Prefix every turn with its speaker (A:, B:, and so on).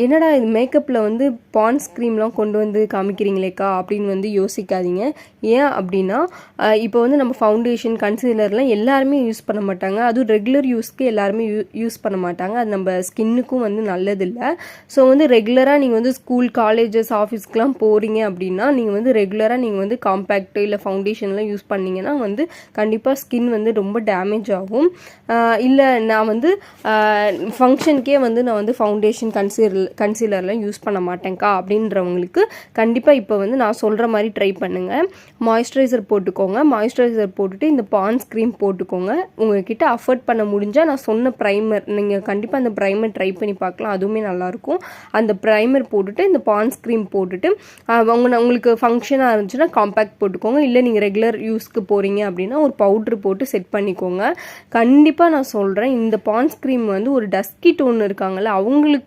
A: என்னடா இது மேக்கப்பில் வந்து பான்ஸ் க்ரீம்லாம் கொண்டு வந்து காமிக்கிறீங்களேக்கா அப்படின்னு வந்து யோசிக்காதீங்க. ஏன் அப்படின்னா இப்போ வந்து நம்ம ஃபவுண்டேஷன் கன்சீலர்லாம் எல்லாருமே யூஸ் பண்ண மாட்டாங்க. அதுவும் ரெகுலர் யூஸ்க்கு எல்லாருமே யூஸ் பண்ண மாட்டாங்க. அது நம்ம ஸ்கின்னுக்கும் வந்து நல்லதில்லை. ஸோ வந்து ரெகுலராக நீங்கள் வந்து ஸ்கூல் காலேஜஸ் ஆஃபீஸ்க்குலாம் போகிறீங்க அப்படின்னா நீங்கள் வந்து ரெகுலராக நீங்கள் வந்து காம்பேக்ட் இல்லை ஃபவுண்டேஷன்லாம் யூஸ் பண்ணிங்கன்னா வந்து கண்டிப்பாக ஸ்கின் வந்து ரொம்ப டேமேஜ் ஆகும். இல்லை நான் வந்து ஃபங்க்ஷனுக்கே வந்து நான் வந்து ஃபவுண்டேஷன் கன்சீலர்லாம் யூஸ் பண்ண மாட்டேங்க்கா அப்படின்றவங்களுக்கு கண்டிப்பாக இப்போ வந்து நான் சொல்கிற மாதிரி ட்ரை பண்ணுங்கள். மாய்ஸ்சரைசர் போட்டுக்கோங்க. மாய்ஸ்சரைசர் போட்டுட்டு இந்த பான்ஸ் க்ரீம் போட்டுக்கோங்க. உங்கள்கிட்ட அஃபோர்ட் பண்ண முடிஞ்சால் நான் சொன்ன ப்ரைமர் நீங்கள் கண்டிப்பாக அந்த ப்ரைமர் ட்ரை பண்ணி பார்க்கலாம். அதுவுமே நல்லாயிருக்கும். அந்த ப்ரைமர் போட்டுட்டு இந்த பான்ஸ் க்ரீம் போட்டுட்டு உங்களுக்கு ஃபங்க்ஷனாக இருந்துச்சுன்னா காம்பேக்ட் போட்டுக்கோங்க. இல்லை நீங்கள் ரெகுலர் யூஸ்க்கு போகிறீங்க அப்படின்னா ஒரு பவுட்ரு போட்டு செட் பண்ணிக்கோங்க. கண்டிப்பாக நான் சொல்கிறேன், இந்த பான்ஸ் க்ரீம் வந்து ஒரு டஸ்கி டோன் இருக்காங்கல்ல அவங்களுக்கு